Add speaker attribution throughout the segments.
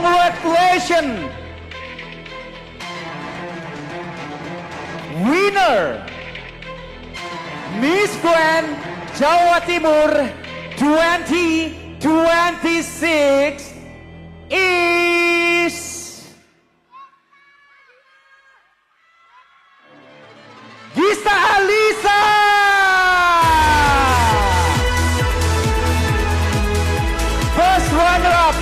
Speaker 1: Congratulations! Winner! Miss Grand Jawa Timur 2026 is Gista Alisa! First runner-up,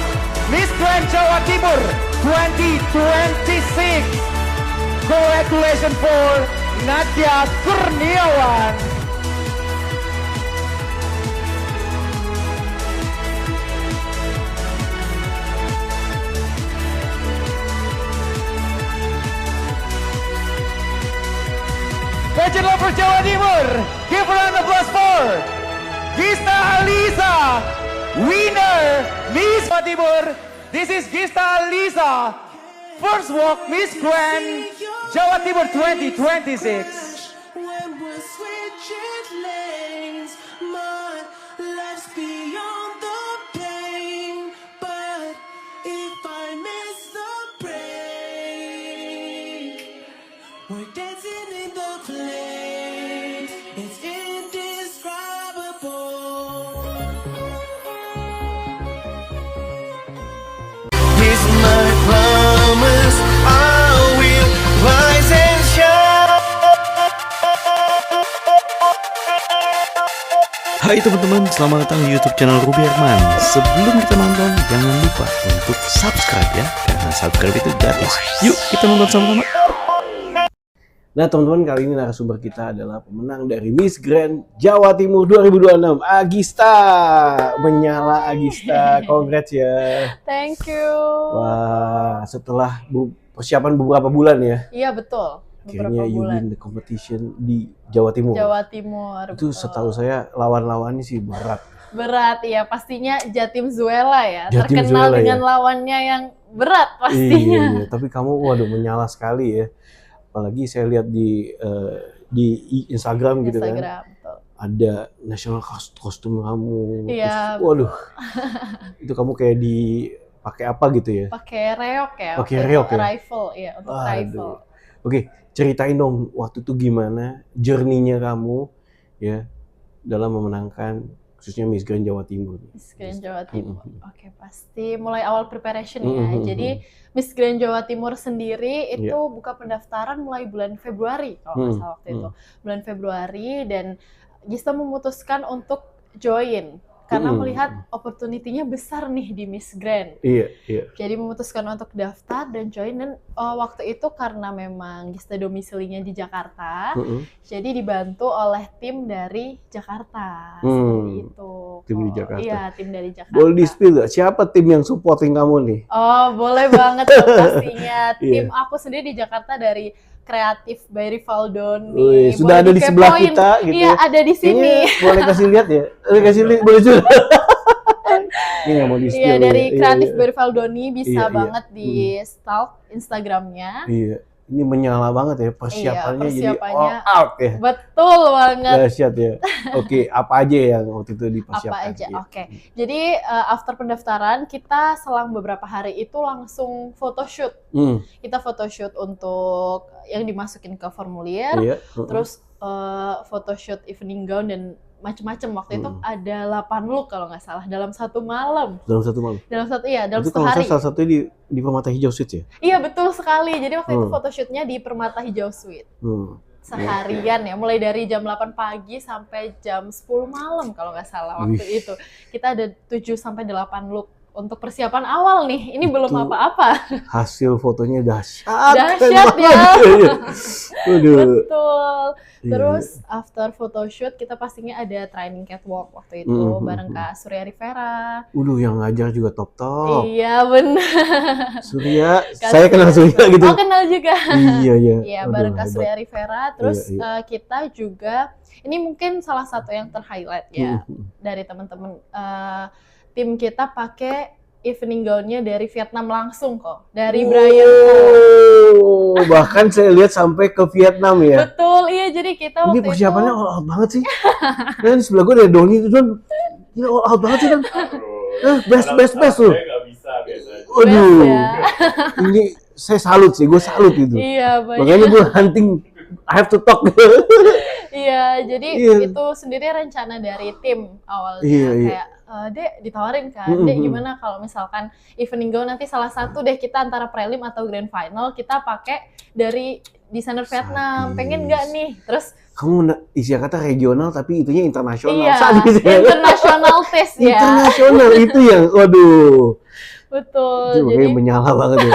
Speaker 1: Miss Grand Jawa Timur 2026. Congratulations for Nadia Kurniawan. Pageant Lover Jawa Timur, give a round of applause for Gista Alisa, winner Miss Jawa Timur. This is Gista Alisa, first walk Miss Grand Jawa Timur 2026.
Speaker 2: When we're switching lanes, my life's beyond the pain. But if I miss the break, we're dancing in the flames. It's indescribable. Here's my promise, I will rise and shine.
Speaker 3: Hai teman-teman, selamat datang di YouTube channel Ruby Herman. Sebelum kita nonton, jangan lupa untuk subscribe ya, karena subscribe itu gratis. Yuk kita nonton sama-sama.
Speaker 4: Nah teman-teman, kali ini narasumber kita adalah pemenang dari Miss Grand Jawa Timur 2026, Agista. Menyala Agista, congrats ya.
Speaker 5: Thank you.
Speaker 4: Wah, setelah persiapan beberapa bulan ya,
Speaker 5: Iya betul.
Speaker 4: akhirnya
Speaker 5: Beberapa
Speaker 4: you
Speaker 5: bulan.
Speaker 4: win the competition di Jawa Timur.
Speaker 5: Jawa Timur.
Speaker 4: Itu
Speaker 5: betul.
Speaker 4: setahu saya lawan-lawannya sih berat.
Speaker 5: Berat ya, pastinya Jatim Zuela ya.
Speaker 4: Jatim
Speaker 5: Terkenal
Speaker 4: Zuela,
Speaker 5: dengan
Speaker 4: ya.
Speaker 5: lawannya yang berat pastinya.
Speaker 4: Iya, tapi kamu waduh menyala sekali ya. Apalagi saya lihat di Instagram gitu kan.
Speaker 5: Instagram, betul.
Speaker 4: Ada national kostum kamu.
Speaker 5: Iya.
Speaker 4: Terus, waduh. Itu kamu kayak dipakai apa gitu ya?
Speaker 5: Pakai reok ya.
Speaker 4: Pakai
Speaker 5: waktu
Speaker 4: reok
Speaker 5: itu.
Speaker 4: ya?
Speaker 5: Rifle ya, untuk rifle.
Speaker 4: Aduh. Oke, ceritain dong waktu itu gimana journey-nya kamu ya dalam memenangkan khususnya Miss Grand Jawa Timur.
Speaker 5: Miss Grand Jawa Timur.
Speaker 4: Mm-hmm.
Speaker 5: Oke, pasti mulai awal preparation ya.
Speaker 4: Mm-hmm.
Speaker 5: Jadi Miss Grand Jawa Timur sendiri itu buka pendaftaran mulai bulan Februari kalau nggak salah waktu itu. Bulan Februari, dan Gista memutuskan untuk join karena melihat opportunity-nya besar nih di Miss Grand.
Speaker 4: Iya, iya.
Speaker 5: Jadi memutuskan untuk daftar dan join, dan waktu itu karena memang Gista domisilinya di Jakarta, jadi dibantu oleh tim dari Jakarta. Seperti itu.
Speaker 4: Tim di Jakarta.
Speaker 5: Iya, tim dari Jakarta.
Speaker 4: Boleh di-spill nggak? Siapa tim yang supporting kamu nih?
Speaker 5: Oh, boleh banget dong pastinya.
Speaker 4: Iya.
Speaker 5: Tim aku sendiri di Jakarta dari Kreatif by Rivaldoni.
Speaker 4: Wih, sudah ada di sebelah
Speaker 5: dikepoin.
Speaker 4: kita gitu.
Speaker 5: Iya, ada di sini.
Speaker 4: Kayaknya boleh kasih lihat ya? Boleh kasih lihat, boleh juga. Ini nggak mau di-spill.
Speaker 5: Iya, dari
Speaker 4: ya.
Speaker 5: Kreatif
Speaker 4: Iya,
Speaker 5: by Rivaldoni bisa
Speaker 4: Iya, iya.
Speaker 5: banget di stalk Instagramnya.
Speaker 4: Iya. Ini menyala banget ya persiapannya, jadi
Speaker 5: persiapannya.
Speaker 4: all out ya.
Speaker 5: Betul banget.
Speaker 4: Dahsyat ya. Oke, apa aja yang waktu itu dipersiapkan?
Speaker 5: Apa aja,
Speaker 4: Iya.
Speaker 5: oke. Jadi after pendaftaran kita selang beberapa hari itu langsung photoshoot. Kita photoshoot untuk yang dimasukin ke formulir,
Speaker 4: Iya.
Speaker 5: terus photoshoot evening gown dan macam-macam. Waktu itu ada 8 look kalau nggak salah dalam satu malam.
Speaker 4: Dalam satu malam.
Speaker 5: Dalam
Speaker 4: Itu
Speaker 5: satu
Speaker 4: kalau nggak
Speaker 5: hari.
Speaker 4: salah satunya di Permata Hijau Suite ya?
Speaker 5: Iya betul sekali. Jadi waktu itu photoshootnya di Permata Hijau Suite. Seharian ya, mulai dari jam 8 pagi sampai jam 10 malam kalau nggak salah waktu itu. Kita ada 7 sampai 8 look untuk persiapan awal nih. Ini belum apa-apa.
Speaker 4: Hasil fotonya dahsyat.
Speaker 5: Dahsyat ya.
Speaker 4: Waduh.
Speaker 5: Betul.
Speaker 4: Iya.
Speaker 5: Terus after photoshoot kita pastinya ada training catwalk waktu itu bareng Kak Surya Rivera.
Speaker 4: Yang ngajar juga top-top.
Speaker 5: Iya benar.
Speaker 4: Surya,
Speaker 5: Kak
Speaker 4: saya kenal Surya gitu.
Speaker 5: Oh kenal juga.
Speaker 4: Iya, iya.
Speaker 5: Iya,
Speaker 4: Aduh,
Speaker 5: bareng Kak
Speaker 4: hebat.
Speaker 5: Surya Rivera. Terus
Speaker 4: Iya,
Speaker 5: kita juga, ini mungkin salah satu yang terhighlight ya dari teman-teman. Tim kita pakai evening gown-nya dari Vietnam langsung kok, dari Brian Ho.
Speaker 4: Bahkan saya lihat sampai ke Vietnam ya.
Speaker 5: Betul, iya, jadi kita
Speaker 4: Ini
Speaker 5: waktu
Speaker 4: persiapannya
Speaker 5: itu
Speaker 4: all out banget sih. Dan sebelah gue ada Doni itu kan, gila all out banget sih kan. Best loh.
Speaker 6: Saya nggak bisa biasanya.
Speaker 4: Waduh,
Speaker 5: ya.
Speaker 4: ini saya salut sih, gue salut gitu.
Speaker 5: Iya, banyak.
Speaker 4: Makanya gue hunting, I have to talk.
Speaker 5: Iya, jadi
Speaker 4: Iya.
Speaker 5: itu sendiri rencana dari tim awalnya.
Speaker 4: Iya, iya.
Speaker 5: Kayak, Dek ditawarin kan, Dek gimana kalau misalkan evening gown nanti salah satu deh kita antara prelim atau grand final kita pakai dari desainer Vietnam,
Speaker 4: Sadis.
Speaker 5: pengen nggak nih? Terus
Speaker 4: Kamu isi kata regional tapi itunya internasional.
Speaker 5: iya,
Speaker 4: Sadis ya.
Speaker 5: international taste ya.
Speaker 4: Internasional itu yang, waduh.
Speaker 5: Betul.
Speaker 4: Itu
Speaker 5: Jadi
Speaker 4: makanya menyala banget ya.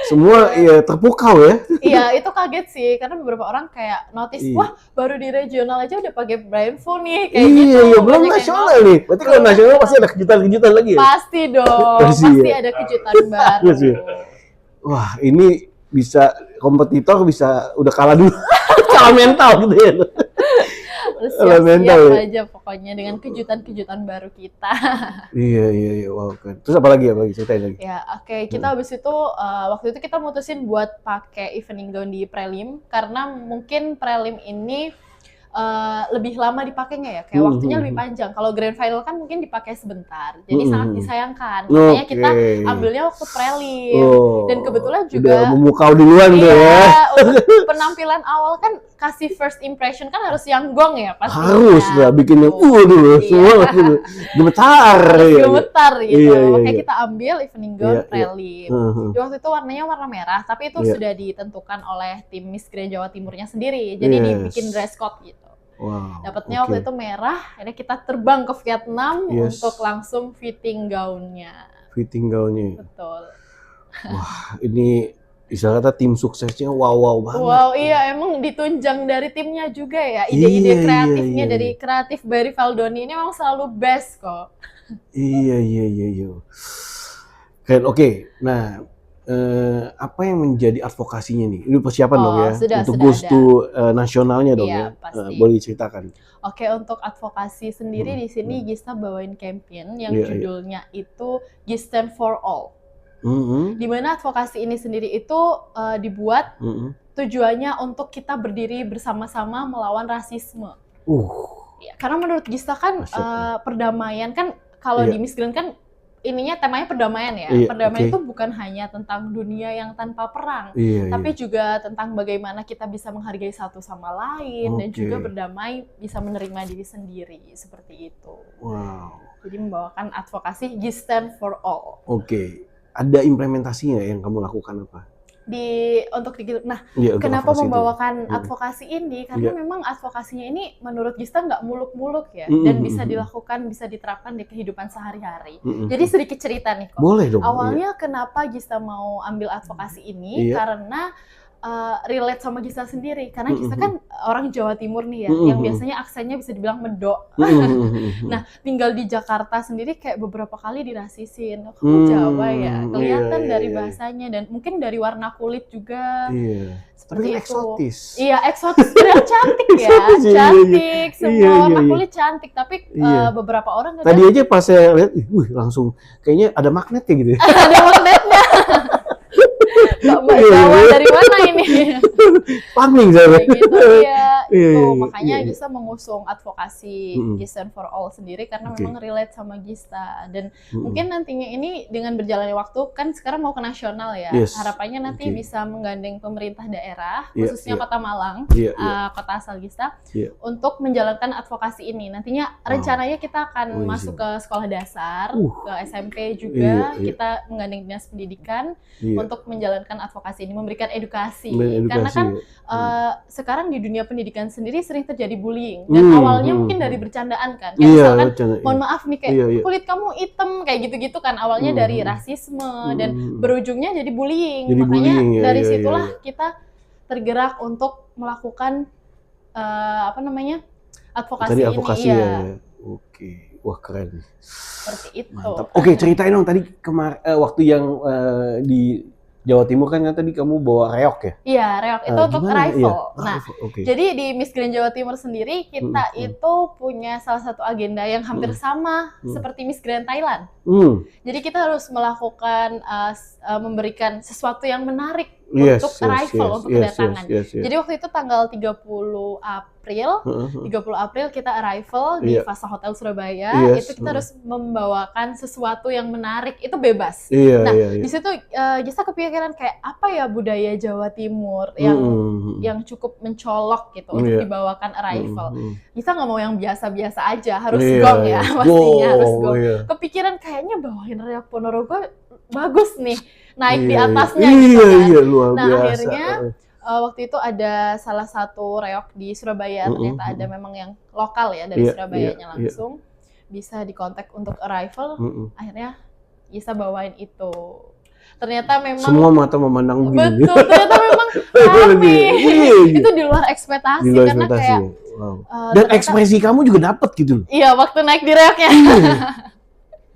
Speaker 4: Semua ya terpukau ya.
Speaker 5: iya, itu kaget sih karena beberapa orang kayak notice,
Speaker 4: Iya.
Speaker 5: wah baru di regional aja udah pakai blindfold nih kayak
Speaker 4: Iya,
Speaker 5: gitu.
Speaker 4: iya, belum
Speaker 5: Banyak yang
Speaker 4: nasional
Speaker 5: notice.
Speaker 4: nih. Berarti kalau nasional pasti ada kejutan-kejutan lagi ya?
Speaker 5: Pasti dong,
Speaker 4: Pasti
Speaker 5: pasti
Speaker 4: ya.
Speaker 5: ada kejutan baru.
Speaker 4: Pasti ya. Wah, ini bisa kompetitor bisa udah kalah dulu. Kalah mental gitu ya.
Speaker 5: Terus
Speaker 4: Elemental
Speaker 5: siap-siap
Speaker 4: ya.
Speaker 5: aja pokoknya dengan kejutan-kejutan baru kita.
Speaker 4: Iya, wow kan. Terus apa lagi ceritain lagi.
Speaker 5: Ya, oke. Kita habis itu waktu itu kita mutusin buat pakai evening gown di prelim karena mungkin prelim ini lebih lama dipakainya ya, kayak waktunya lebih panjang. Kalau grand final kan mungkin dipakai sebentar, jadi sangat disayangkan. Makanya kita ambilnya waktu prelim. Dan kebetulan juga
Speaker 4: udah memukau duluan tuh ya.
Speaker 5: iya, untuk penampilan awal kan kasih first impression kan harus yang gong ya pasti.
Speaker 4: Harus lah bikin yang dulu semua gitu. Gemetar. Iya.
Speaker 5: Gemetar gitu.
Speaker 4: Iya,
Speaker 5: Makanya
Speaker 4: iya.
Speaker 5: kita ambil evening gown
Speaker 4: Iya, iya.
Speaker 5: prelim. Di waktu itu warnanya warna merah, tapi itu
Speaker 4: Iya.
Speaker 5: sudah ditentukan oleh tim Miss Grand Jawa Timurnya sendiri. Jadi
Speaker 4: Yes.
Speaker 5: dibikin dress code gitu.
Speaker 4: Wow.
Speaker 5: Dapatnya waktu itu merah, akhirnya kita terbang ke Vietnam
Speaker 4: Yes.
Speaker 5: untuk langsung fitting gaunnya.
Speaker 4: Fitting gaunnya.
Speaker 5: Betul.
Speaker 4: Wah, ini istilah kata tim suksesnya wow banget.
Speaker 5: Wow, iya emang ditunjang dari timnya juga ya. Ide-ide
Speaker 4: Iya,
Speaker 5: kreatifnya
Speaker 4: iya.
Speaker 5: dari kreatif Barry Valdoni ini memang selalu best kok.
Speaker 4: Iya. Keren. Oke. Nah, apa yang menjadi advokasinya nih? Ini persiapan dong ya untuk
Speaker 5: sudah
Speaker 4: goes
Speaker 5: ada.
Speaker 4: to nasionalnya dong
Speaker 5: Iya,
Speaker 4: ya.
Speaker 5: pasti.
Speaker 4: Boleh diceritakan?
Speaker 5: Oke, untuk advokasi sendiri di sini Gista bawain campaign yang
Speaker 4: Iya, iya.
Speaker 5: judulnya itu Stand for All.
Speaker 4: Mhm,
Speaker 5: Di mana advokasi ini sendiri itu dibuat
Speaker 4: mhm.
Speaker 5: tujuannya untuk kita berdiri bersama-sama melawan rasisme. Ya, karena menurut Gista kan
Speaker 4: Masya Allah.
Speaker 5: perdamaian kan kalau
Speaker 4: Iya.
Speaker 5: di Miss Grand kan ininya temanya perdamaian ya.
Speaker 4: Iya,
Speaker 5: Perdamaian
Speaker 4: oke.
Speaker 5: itu bukan hanya tentang dunia yang tanpa perang,
Speaker 4: Iya,
Speaker 5: tapi
Speaker 4: iya.
Speaker 5: juga tentang bagaimana kita bisa menghargai satu sama lain dan
Speaker 4: Oke.
Speaker 5: juga berdamai, bisa menerima diri sendiri seperti itu.
Speaker 4: Wow.
Speaker 5: Jadi membawakan advokasi Stand for All.
Speaker 4: Oke. Ada implementasinya yang kamu lakukan apa?
Speaker 5: Nah,
Speaker 4: Iya, untuk
Speaker 5: kenapa
Speaker 4: advokasi itu.
Speaker 5: membawakan advokasi ini? Karena
Speaker 4: Iya.
Speaker 5: memang advokasinya ini menurut Gista nggak muluk-muluk ya,
Speaker 4: Mm-mm,
Speaker 5: dan bisa
Speaker 4: mm-mm.
Speaker 5: dilakukan, bisa diterapkan di kehidupan sehari-hari.
Speaker 4: Mm-mm.
Speaker 5: Jadi sedikit cerita nih kok.
Speaker 4: Boleh dong.
Speaker 5: Awalnya kenapa Gista mau ambil advokasi ini?
Speaker 4: Iya.
Speaker 5: Karena relate sama Gista sendiri. Karena Gista
Speaker 4: Mm-mm.
Speaker 5: kan orang Jawa Timur nih ya,
Speaker 4: Mm-mm.
Speaker 5: yang biasanya aksennya bisa dibilang medok.
Speaker 4: Iya. Mm-mm.
Speaker 5: Nah, tinggal di Jakarta sendiri kayak beberapa kali dirasisin. Oh, kamu Jawa ya, kelihatan
Speaker 4: iya,
Speaker 5: dari
Speaker 4: iya.
Speaker 5: bahasanya dan mungkin dari warna kulit juga.
Speaker 4: Iya. Tapi
Speaker 5: Seperti
Speaker 4: kan
Speaker 5: itu.
Speaker 4: eksotis.
Speaker 5: Iya, eksotis. Benar cantik ya,
Speaker 4: Eksotis, iya, iya, iya.
Speaker 5: cantik. Semua
Speaker 4: Iya, iya,
Speaker 5: warna
Speaker 4: iya.
Speaker 5: kulit cantik, tapi
Speaker 4: Iya.
Speaker 5: beberapa orang kadang
Speaker 4: Tadi aja pas saya lihat, langsung kayaknya ada magnet kayak gitu ya.
Speaker 5: ada magnetnya. Mbak
Speaker 4: Iya,
Speaker 5: Jawa
Speaker 4: iya.
Speaker 5: dari mana ini?
Speaker 4: Paming saya.
Speaker 5: Kayak gitu, iya.
Speaker 4: Iya,
Speaker 5: Itu
Speaker 4: iya,
Speaker 5: makanya
Speaker 4: iya.
Speaker 5: Gista mengusung advokasi
Speaker 4: Mm-mm.
Speaker 5: Stand for All sendiri karena
Speaker 4: Oke.
Speaker 5: memang relate sama Gista dan
Speaker 4: Mm-mm.
Speaker 5: mungkin nantinya ini dengan berjalannya waktu kan sekarang mau ke nasional ya.
Speaker 4: Yes.
Speaker 5: Harapannya nanti
Speaker 4: Oke.
Speaker 5: bisa menggandeng pemerintah daerah
Speaker 4: Iya,
Speaker 5: khususnya
Speaker 4: iya.
Speaker 5: Kota Malang,
Speaker 4: Iya, iya.
Speaker 5: kota asal Gista
Speaker 4: Iya.
Speaker 5: untuk menjalankan advokasi ini. Nantinya rencananya kita akan
Speaker 4: Amazing.
Speaker 5: masuk ke sekolah dasar, ke SMP
Speaker 4: Iya,
Speaker 5: juga,
Speaker 4: iya.
Speaker 5: kita menggandeng dinas pendidikan
Speaker 4: Iya.
Speaker 5: untuk menjalankan advokasi ini, memberikan edukasi.
Speaker 4: Edukasi,
Speaker 5: Karena kan
Speaker 4: ya.
Speaker 5: sekarang di dunia pendidikan sendiri sering terjadi bullying dan awalnya mungkin dari bercandaan kan. Kayak
Speaker 4: Iya,
Speaker 5: misalkan
Speaker 4: bercanda,
Speaker 5: mohon
Speaker 4: iya.
Speaker 5: maaf nih kayak
Speaker 4: Iya, iya.
Speaker 5: kulit kamu hitam kayak gitu-gitu kan awalnya dari rasisme dan berujungnya jadi bullying.
Speaker 4: Jadi
Speaker 5: Makanya
Speaker 4: bullying, ya,
Speaker 5: dari
Speaker 4: iya,
Speaker 5: situlah
Speaker 4: iya.
Speaker 5: kita tergerak untuk melakukan advokasi
Speaker 4: Tadi
Speaker 5: ini.
Speaker 4: advokasi
Speaker 5: Iya,
Speaker 4: ya. Oke. Wah, keren.
Speaker 5: seperti itu.
Speaker 4: Mantap. Oke, ceritain dong tadi waktu yang di Jawa Timur kan tadi kamu bawa reok ya?
Speaker 5: Iya, reok itu untuk
Speaker 4: Gimana?
Speaker 5: rifle.
Speaker 4: Iya,
Speaker 5: Nah,
Speaker 4: rifle, oke.
Speaker 5: jadi di Miss Grand Jawa Timur sendiri kita itu punya salah satu agenda yang hampir sama seperti Miss Grand Thailand.
Speaker 4: Hmm.
Speaker 5: Jadi kita harus melakukan memberikan sesuatu yang menarik untuk arrival, untuk kedatangan.
Speaker 4: Yes.
Speaker 5: Jadi waktu itu tanggal 30 April kita arrival di Fasa Hotel Surabaya. Itu kita harus membawakan sesuatu yang menarik, itu bebas. Di situ Gista kepikiran kayak apa ya budaya Jawa Timur yang cukup mencolok gitu untuk dibawakan arrival. Gista nggak mau yang biasa-biasa aja, harus gong ya, pastinya harus gong. Kepikiran kayaknya bawain reok Ponorogo bagus nih, naik di atasnya gitu kan.
Speaker 4: Luar
Speaker 5: nah
Speaker 4: biasa.
Speaker 5: Akhirnya waktu itu ada salah satu reok di Surabaya, ternyata ada memang yang lokal ya dari Surabayanya langsung bisa dikontak untuk arrival. Akhirnya bisa bawain itu. Ternyata memang
Speaker 4: semua mata memandang begini.
Speaker 5: Betul, ternyata memang rame. Itu di luar ekspektasi, karena kayak
Speaker 4: dan ekspresi kamu juga dapet gitu.
Speaker 5: Iya, waktu naik di reoknya.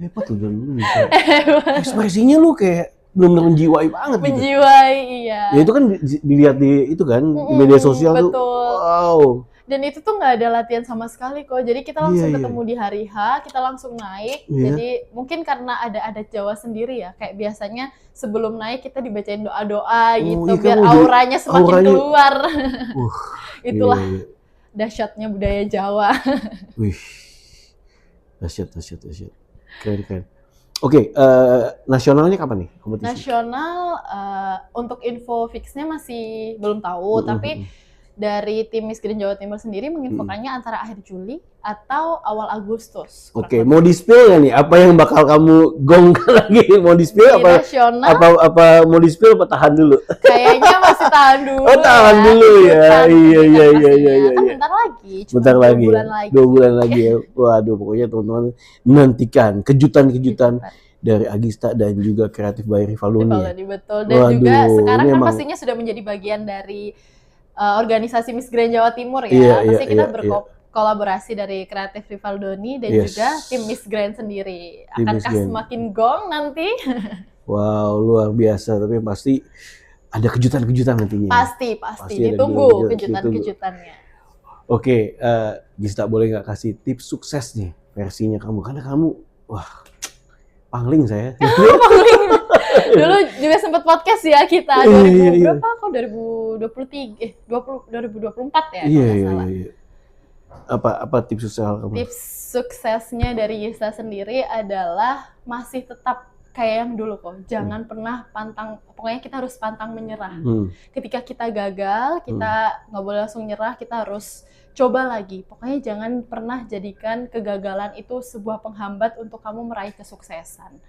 Speaker 4: Hebat tuh dan ekspresinya lu kayak benar-benar menjiwai banget gitu.
Speaker 5: Menjiwai, iya.
Speaker 4: Ya itu kan dilihat di itu kan di media sosial
Speaker 5: betul.
Speaker 4: tuh. Wow.
Speaker 5: Dan itu tuh nggak ada latihan sama sekali kok. Jadi kita langsung ketemu di hari H, kita langsung naik. Jadi mungkin karena ada adat Jawa sendiri ya. Kayak biasanya sebelum naik kita dibacain doa-doa gitu biar auranya semakin keluar. Itulah dahsyatnya budaya Jawa.
Speaker 4: Wih. Dahsyat. Keren. Oke, nasionalnya kapan nih kompetisi?
Speaker 5: Nasional untuk info fixnya masih belum tahu, tapi dari tim Miss Grand Jawa Timur sendiri menginfokannya antara akhir Juli atau awal Agustus.
Speaker 4: Oke, mau di-spill nggak nih? Apa yang bakal kamu gongkan lagi? Mau di-spill apa? Apa mau di-spill apa tahan dulu?
Speaker 5: Kayaknya masih tahan dulu.
Speaker 4: Oh, tahan dulu ya. Iya.
Speaker 5: Kan bentar lagi.
Speaker 4: Bentar lagi. 2 bulan lagi ya. Waduh, pokoknya teman-teman nantikan kejutan-kejutan dari Agista dan juga Kreatif by Rivaldonia.
Speaker 5: Betul. Dan juga sekarang kan pastinya sudah menjadi bagian dari organisasi Miss Grand Jawa Timur ya. Pasti kita berkolaborasi dari Kreatif Rivaldoni dan juga tim Miss Grand sendiri. Akankah semakin gong nanti?
Speaker 4: Wow, luar biasa. Tapi pasti ada kejutan-kejutan nantinya.
Speaker 5: Pasti. Ditunggu kejutan-kejutannya.
Speaker 4: Oke, Gista boleh nggak kasih tips sukses nih versinya kamu? Karena kamu, pangling saya.
Speaker 5: Pangling. Dulu juga sempat podcast ya kita 2000 berapa kok 2024 ya.
Speaker 4: Iya. Apa tips sukses kamu?
Speaker 5: Tips suksesnya dari Gista sendiri adalah masih tetap kayak yang dulu kok. Jangan pernah pokoknya kita harus pantang menyerah. Ketika kita gagal, kita nggak boleh langsung nyerah, kita harus coba lagi. Pokoknya jangan pernah jadikan kegagalan itu sebuah penghambat untuk kamu meraih kesuksesan.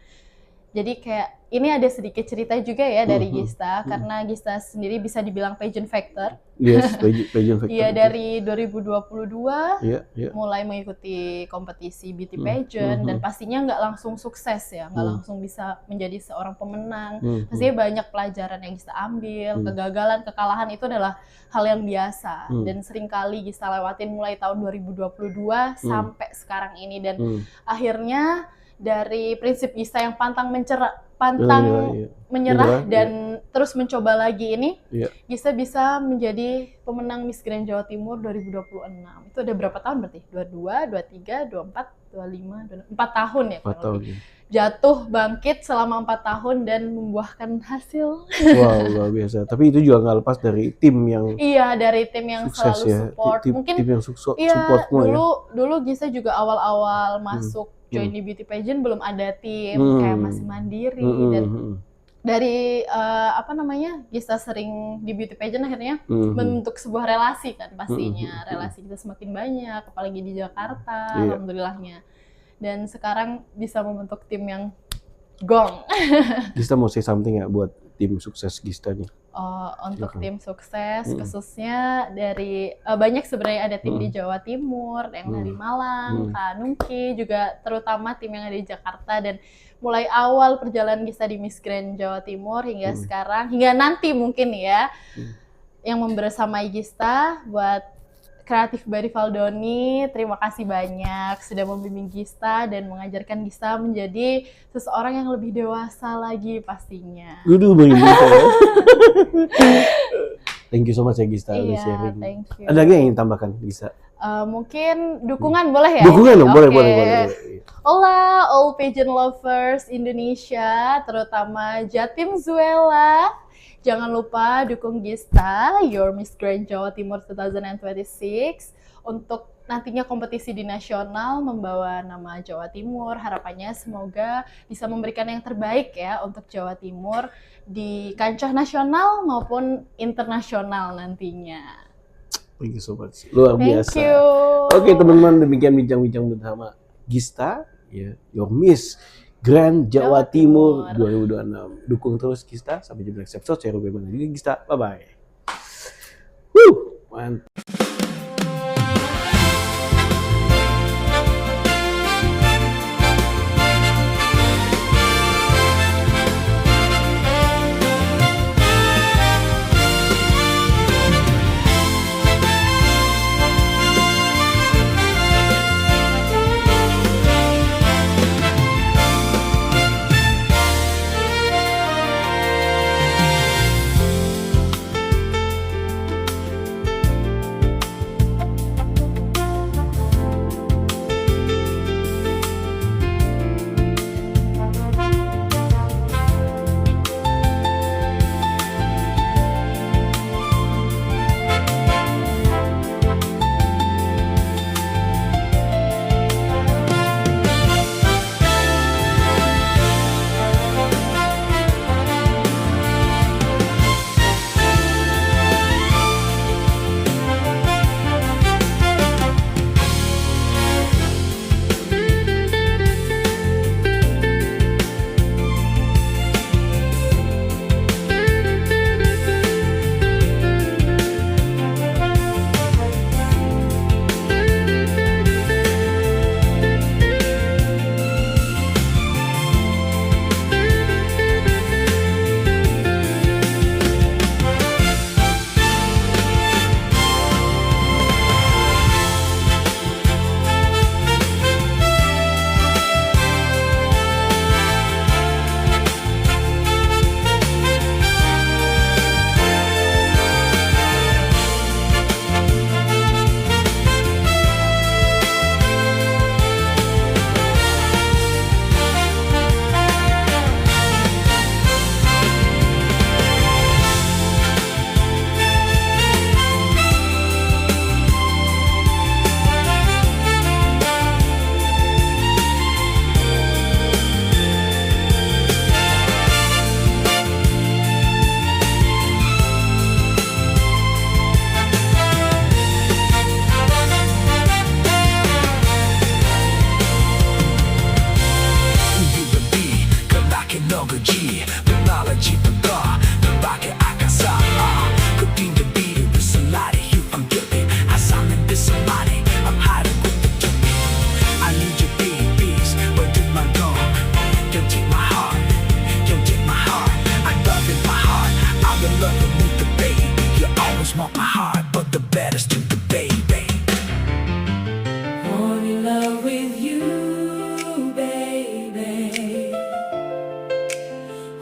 Speaker 5: Jadi kayak ini ada sedikit cerita juga ya dari Gista, karena Gista sendiri bisa dibilang pageant factor.
Speaker 4: Yes, pageant factor.
Speaker 5: Iya, dari 2022 mulai mengikuti kompetisi beauty pageant dan pastinya nggak langsung sukses ya, nggak langsung bisa menjadi seorang pemenang. Pastinya banyak pelajaran yang Gista ambil, kegagalan, kekalahan itu adalah hal yang biasa dan seringkali Gista lewatin mulai tahun 2022 sampai sekarang ini dan akhirnya dari prinsip Gista yang pantang menyerah dan terus mencoba lagi ini, Gista bisa menjadi pemenang Miss Grand Jawa Timur 2026. Itu udah berapa tahun berarti? 22, 23, 24, 25, 4 tahun ya.
Speaker 4: 4 tahun.
Speaker 5: Jatuh bangkit selama 4 tahun dan membuahkan hasil.
Speaker 4: Wow, luar biasa. Tapi itu juga nggak lepas dari tim yang
Speaker 5: dari tim yang
Speaker 4: sukses,
Speaker 5: selalu support. Mungkin
Speaker 4: tim yang support semua
Speaker 5: dulu Gista juga awal-awal masuk join di beauty pageant belum ada tim, kayak masih mandiri dan dari Gista sering di beauty pageant akhirnya membentuk sebuah relasi kan pastinya. Relasi kita semakin banyak, apalagi di Jakarta, alhamdulillahnya. Dan sekarang bisa membentuk tim yang gong.
Speaker 4: Gista mau say something ya buat tim sukses Gista nih?
Speaker 5: Untuk tim sukses, khususnya dari banyak sebenarnya ada tim di Jawa Timur, yang dari Malang, Kak Nungki, juga terutama tim yang ada di Jakarta. Dan mulai awal perjalanan Gista di Miss Grand Jawa Timur hingga sekarang, hingga nanti mungkin ya, yang membersamai Gista buat Kreatif by Rivaldoni, terima kasih banyak sudah membimbing Gista dan mengajarkan Gista menjadi seseorang yang lebih dewasa lagi pastinya.
Speaker 4: Waduh, banyak ya. Thank you so much ya Gista udah
Speaker 5: Iya,
Speaker 4: sharing.
Speaker 5: thank you.
Speaker 4: Ada lagi yang ingin tambahkan Gista?
Speaker 5: Mungkin dukungan boleh ya?
Speaker 4: Dukungan dong, boleh,
Speaker 5: Oke.
Speaker 4: boleh.
Speaker 5: Hola all pageant lovers Indonesia, terutama Jatim Zuela. Jangan lupa dukung Gista, your Miss Grand Jawa Timur 2026 untuk nantinya kompetisi di nasional membawa nama Jawa Timur. Harapannya semoga bisa memberikan yang terbaik ya untuk Jawa Timur di kancah nasional maupun internasional nantinya.
Speaker 4: Thank you so much. Luar
Speaker 5: Thank
Speaker 4: biasa.
Speaker 5: you.
Speaker 4: Oke teman-teman, demikian bincang-bincang bersama Gista, ya, your Miss Grand Jawa
Speaker 5: Jawa
Speaker 4: Timur
Speaker 5: Timur.
Speaker 4: 2026. Dukung terus Gista, sampai jumpa next episode. Saya Ruben Manadi, Gista, bye-bye. Mantap.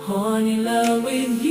Speaker 2: Horny love with you.